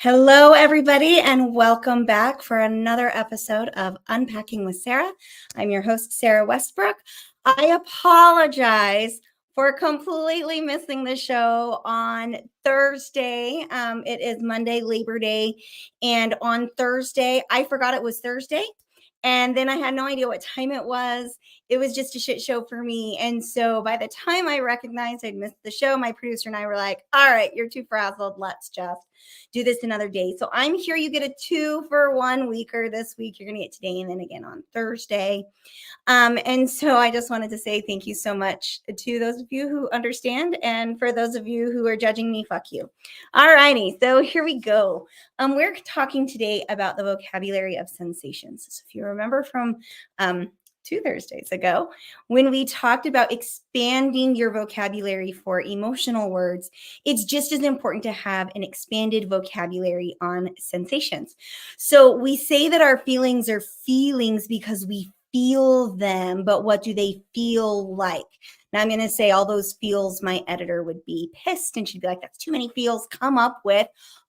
Hello, everybody, and welcome back for another episode of Unpacking with Sarah. I'm your host, Sarah Westbrook. I apologize for completely missing the show on Thursday. It is Monday, Labor Day, and on Thursday, I forgot it was Thursday, and then I had no idea what time it was. It was just a shit show for me. And so by the time I recognized I'd missed the show, my producer and I were like, all right, you're too frazzled. Let's just do this another day. So I'm here. You get a 2-for-1 weeker this week. You're going to get today and then again on Thursday. And so I just wanted to say thank you so much to those of you who understand. And for those of you who are judging me, fuck you. All righty. So here we go. We're talking today about the vocabulary of sensations. So if you remember from 2 Thursdays ago, when we talked about expanding your vocabulary for emotional words, it's just as important to have an expanded vocabulary on sensations. So we say that our feelings are feelings because we feel them, but what do they feel like? Now I'm going to say all those feels, my editor would be pissed and she'd be like, that's too many feels. Come up with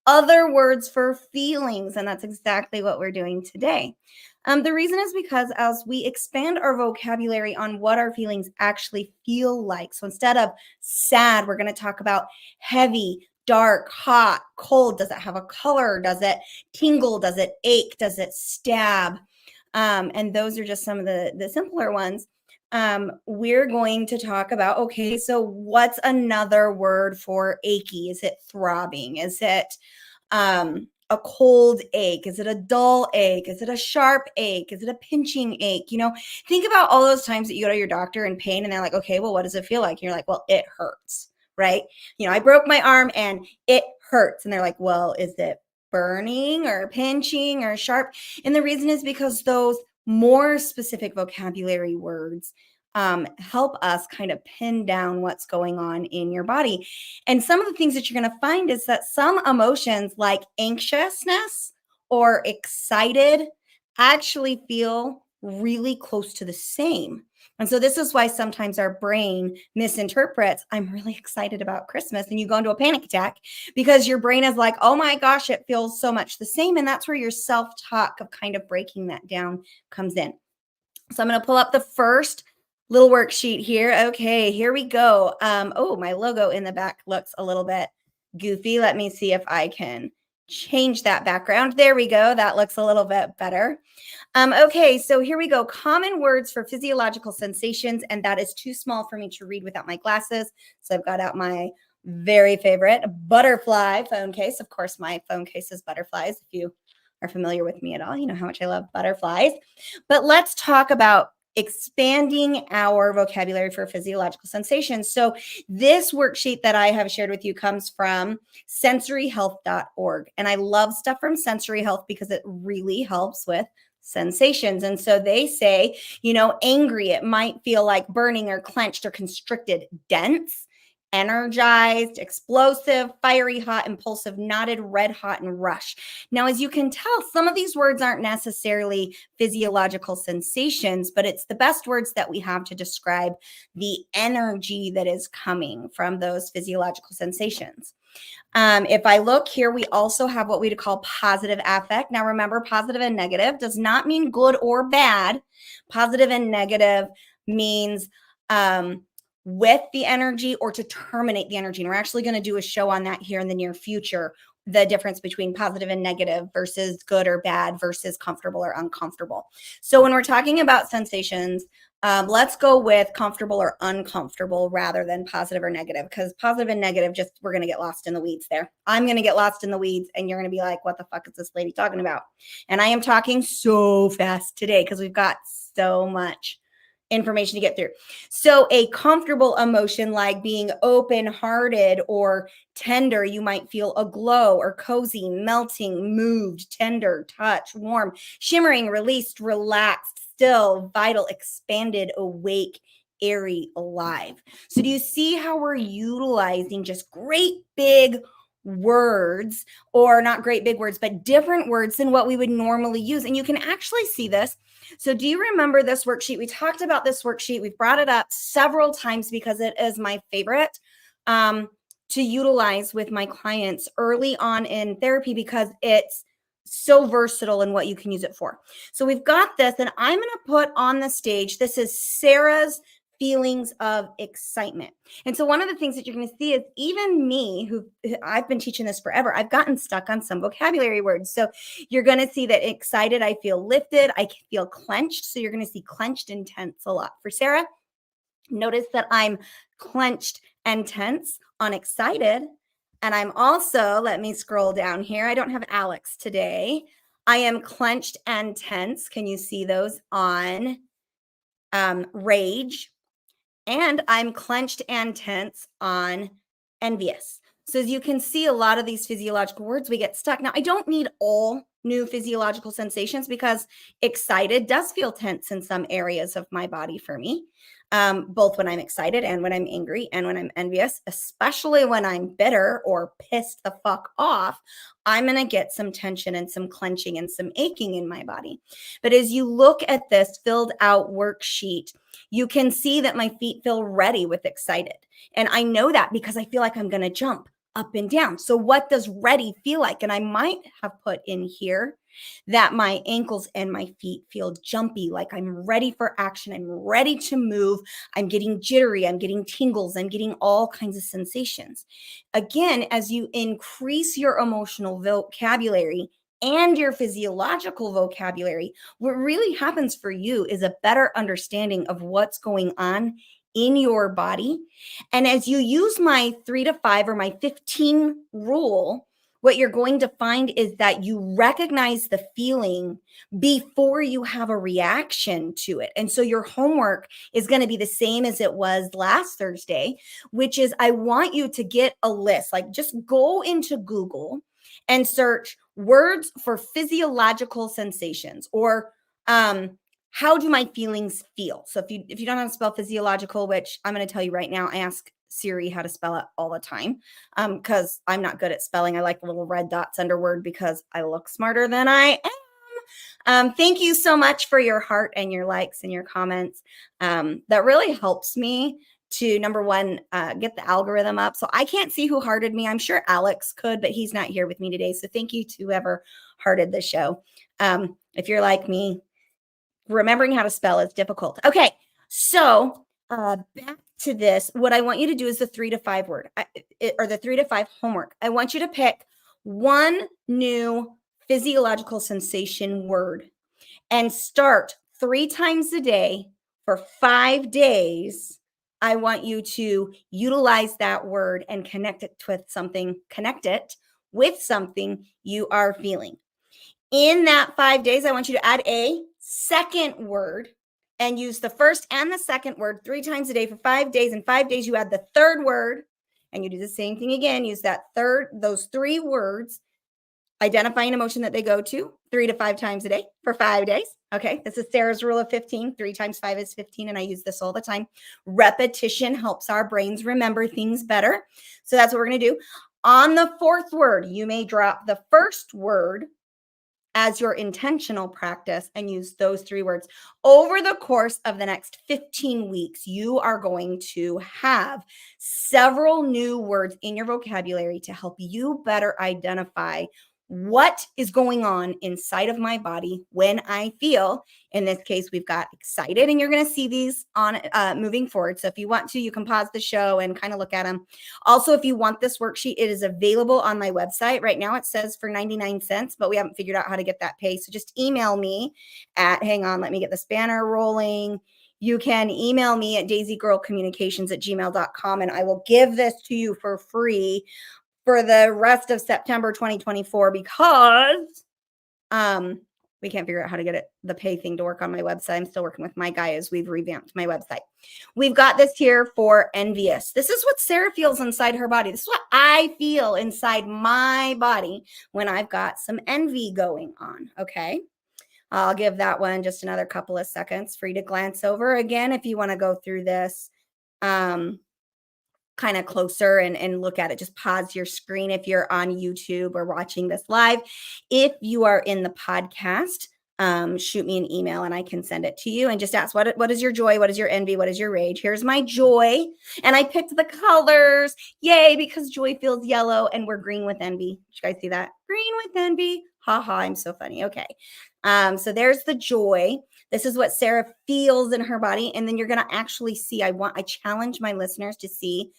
other words for feelings. And that's exactly what we're doing today. The reason is because as we expand our vocabulary on what our feelings actually feel like. So instead of sad, we're going to talk about heavy, dark, hot, cold. Does it have a color? Does it tingle? Does it ache? Does it stab? And those are just some of the simpler ones. We're going to talk about, okay, so what's another word for achy? Is it throbbing? Is it a cold ache? Is it a dull ache? Is it a sharp ache? Is it a pinching ache? Think about all those times that you go to your doctor in pain and they're like, okay, well, what does it feel like? And you're like, well, it hurts, right? I broke my arm and it hurts. And they're like, well, is it burning or pinching or sharp? And the reason is because those more specific vocabulary words help us kind of pin down what's going on in your body. And some of the things that you're going to find is that some emotions like anxiousness or excited actually feel really close to the same. And so this is why sometimes our brain misinterprets, I'm really excited about Christmas, and you go into a panic attack because your brain is like, oh my gosh, it feels so much the same. And that's where your self-talk of kind of breaking that down comes in. So I'm going to pull up the first little worksheet here. Okay, here we go. Oh, my logo in the back looks a little bit goofy. Let me see if I can change that background. There we go. That looks a little bit better. Okay, so here we go. Common words for physiological sensations, and that is too small for me to read without my glasses. So I've got out my very favorite butterfly phone case. Of course, my phone case is butterflies. If you are familiar with me at all, you know how much I love butterflies. But let's talk about expanding our vocabulary for physiological sensations. So this worksheet that I have shared with you comes from sensoryhealth.org. And I love stuff from Sensory Health because it really helps with sensations. And so they say, angry, it might feel like burning or clenched or constricted, dense, energized, explosive, fiery, hot, impulsive, knotted, red hot, and rush. Now, as you can tell, some of these words aren't necessarily physiological sensations, but it's the best words that we have to describe the energy that is coming from those physiological sensations. If I look here, we also have what we call positive affect. Now, remember, positive and negative does not mean good or bad. Positive and negative means with the energy or to terminate the energy. And we're actually going to do a show on that here in the near future, the difference between positive and negative versus good or bad versus comfortable or uncomfortable. So when we're talking about sensations, let's go with comfortable or uncomfortable rather than positive or negative, because positive and negative, we're going to get lost in the weeds there. I'm going to get lost in the weeds and you're going to be like, what the fuck is this lady talking about? And I am talking so fast today because we've got so much information to get through. So a comfortable emotion like being open-hearted or tender, you might feel a glow or cozy, melting, moved, tender, touch, warm, shimmering, released, relaxed, still, vital, expanded, awake, airy, alive. So do you see how we're utilizing just great big words, or not great big words, but different words than what we would normally use? And you can actually see this. So do you remember this worksheet? We talked about this worksheet. We've brought it up several times because it is my favorite to utilize with my clients early on in therapy because it's so versatile in what you can use it for. So we've got this, and I'm going to put on the stage, this is Sarah's feelings of excitement. And so one of the things that you're going to see is even me, who I've been teaching this forever, I've gotten stuck on some vocabulary words. So you're going to see that excited, I feel lifted, I feel clenched. So you're going to see clenched and tense a lot. For Sarah, notice that I'm clenched and tense on excited. And I'm also, let me scroll down here. I don't have Alex today. I am clenched and tense. Can you see those on rage? And I'm clenched and tense on envious. So as you can see, a lot of these physiological words, we get stuck. Now, I don't need all new physiological sensations because excited does feel tense in some areas of my body for me, both when I'm excited and when I'm angry and when I'm envious, especially when I'm bitter or pissed the fuck off. I'm going to get some tension and some clenching and some aching in my body. But as you look at this filled out worksheet, you can see that my feet feel ready with excited. And I know that because I feel like I'm going to jump up and down. So what does ready feel like? And I might have put in here that my ankles and my feet feel jumpy, like I'm ready for action. I'm ready to move. I'm getting jittery. I'm getting tingles. I'm getting all kinds of sensations. Again, as you increase your emotional vocabulary and your physiological vocabulary, what really happens for you is a better understanding of what's going on in your body. And as you use my 3 to 5 or my 15 rule, what you're going to find is that you recognize the feeling before you have a reaction to it. And so your homework is going to be the same as it was last Thursday, which is I want you to get a list, like just go into Google and search words for physiological sensations or how do my feelings feel? So if you don't know how to spell physiological, which I'm going to tell you right now, I ask Siri how to spell it all the time because I'm not good at spelling. I like the little red dots under word because I look smarter than I am. Thank you so much for your heart and your likes and your comments. That really helps me to, number one, get the algorithm up. So I can't see who hearted me. I'm sure Alex could, but he's not here with me today. So thank you to whoever hearted the show. If you're like me, remembering how to spell is difficult. Okay, so back to this. What I want you to do is the 3 to 5 word or the 3 to 5 homework. I want you to pick one new physiological sensation word and start 3 times a day for 5 days. I want you to utilize that word and connect it with something you are feeling. In that 5 days, I want you to add a second word and use the first and the second word 3 times a day for 5 days. In 5 days, you add the third word and you do the same thing again. Use those 3 words, identify an emotion that they go to 3 to 5 times a day for 5 days. Okay, this is Sarah's rule of 15. 3 times 5 is 15, and I use this all the time. Repetition helps our brains remember things better. So that's what we're going to do. On the 4th word, you may drop the first word as your intentional practice and use those 3 words. Over the course of the next 15 weeks, you are going to have several new words in your vocabulary to help you better identify what is going on inside of my body when I feel. In this case, we've got excited, and you're going to see these on moving forward. So if you want to, you can pause the show and kind of look at them. Also, if you want this worksheet, it is available on my website. Right now it says for 99 cents, but we haven't figured out how to get that pay. So just email me at, hang on, let me get this banner rolling. You can email me at daisygirlcommunications@gmail.com, and I will give this to you for free for the rest of September 2024 because we can't figure out how to get the pay thing to work on my website. I'm still working with my guy as we've revamped my website. We've got this here for envious. This is what Sarah feels inside her body. This is what I feel inside my body when I've got some envy going on. Okay. I'll give that one just another couple of seconds for you to glance over. Again, if you want to go through this kind of closer and look at it, just pause your screen if you're on YouTube or watching this live. If you are in the podcast, shoot me an email and I can send it to you and just ask what is your joy? What is your envy? What is your rage? Here's my joy. And I picked the colors. Yay, because joy feels yellow and we're green with envy. Did you guys see that? Green with envy. Ha ha, I'm so funny. Okay. So there's the joy. This is what Sarah feels in her body. And then you're going to actually see, I challenge my listeners to see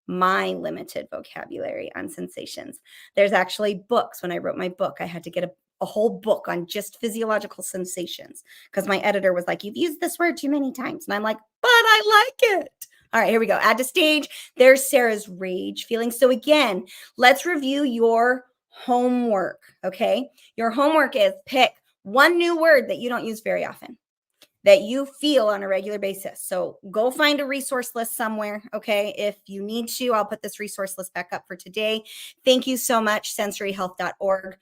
my limited vocabulary on sensations. There's actually books. When I wrote my book, I had to get a whole book on just physiological sensations because my editor was like, you've used this word too many times. And I'm like, but I like it. All right, here we go. Add to stage. There's Sarah's rage feeling. So again, let's review your homework, okay? Your homework is pick one new word that you don't use very often, that you feel on a regular basis. So go find a resource list somewhere, okay? If you need to, I'll put this resource list back up for today. Thank you so much, sensoryhealth.org,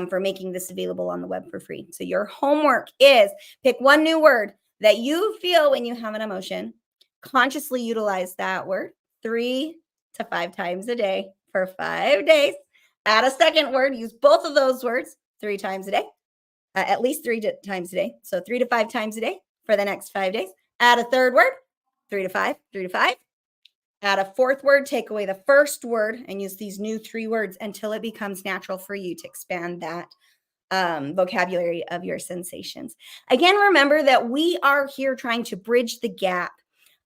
for making this available on the web for free. So your homework is pick one new word that you feel when you have an emotion. Consciously utilize that word 3 to 5 times a day for 5 days. Add a second word, use both of those words 3 times a day. At least 3 times a day. So 3 to 5 times a day for the next 5 days. Add a third word, 3 to 5, 3 to 5. Add a fourth word, take away the first word and use these new 3 words until it becomes natural for you to expand that vocabulary of your sensations. Again, remember that we are here trying to bridge the gap.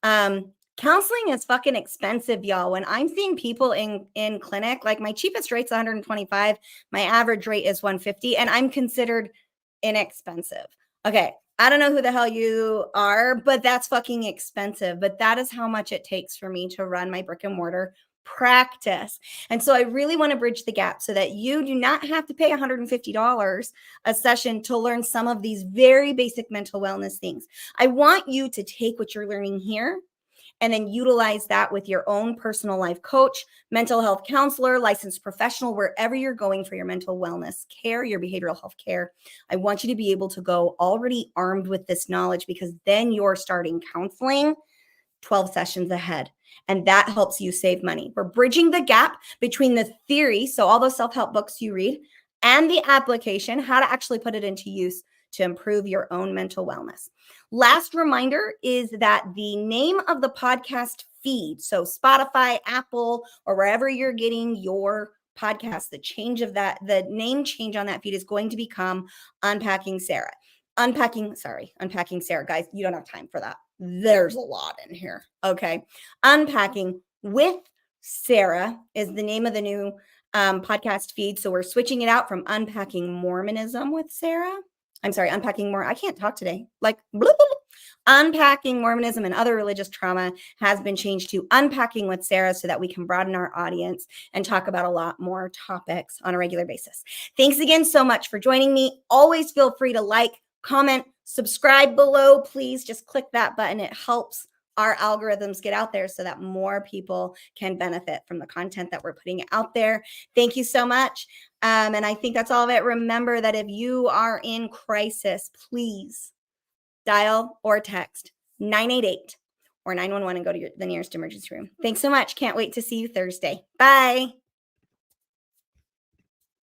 Counseling is fucking expensive, y'all. When I'm seeing people in clinic, like my cheapest rate's 125, my average rate is 150, and I'm considered inexpensive. Okay, I don't know who the hell you are, but that's fucking expensive. But that is how much it takes for me to run my brick and mortar practice. And so I really want to bridge the gap so that you do not have to pay $150 a session to learn some of these very basic mental wellness things. I want you to take what you're learning here and then utilize that with your own personal life coach, mental health counselor, licensed professional, wherever you're going for your mental wellness care, your behavioral health care. I want you to be able to go already armed with this knowledge, because then you're starting counseling 12 sessions ahead. And that helps you save money. We're bridging the gap between the theory, so all those self-help books you read, and the application, how to actually put it into use to improve your own mental wellness. Last reminder is that the name of the podcast feed, so Spotify, Apple, or wherever you're getting your podcast, the name change on that feed is going to become Unpacking Sarah. Unpacking Sarah. Guys, you don't have time for that. There's a lot in here. Okay. Unpacking with Sarah is the name of the new podcast feed. So we're switching it out from Unpacking Mormonism with Sarah. I'm sorry, I can't talk today. Like, blah, blah, blah. Unpacking Mormonism and Other Religious Trauma has been changed to Unpacking with Sarah, so that we can broaden our audience and talk about a lot more topics on a regular basis. Thanks again so much for joining me. Always feel free to like, comment, subscribe below. Please just click that button. It helps our algorithms get out there so that more people can benefit from the content that we're putting out there. Thank you so much. And I think that's all of it. Remember that if you are in crisis, please dial or text 988 or 911 and go to the nearest emergency room. Thanks so much. Can't wait to see you Thursday. Bye.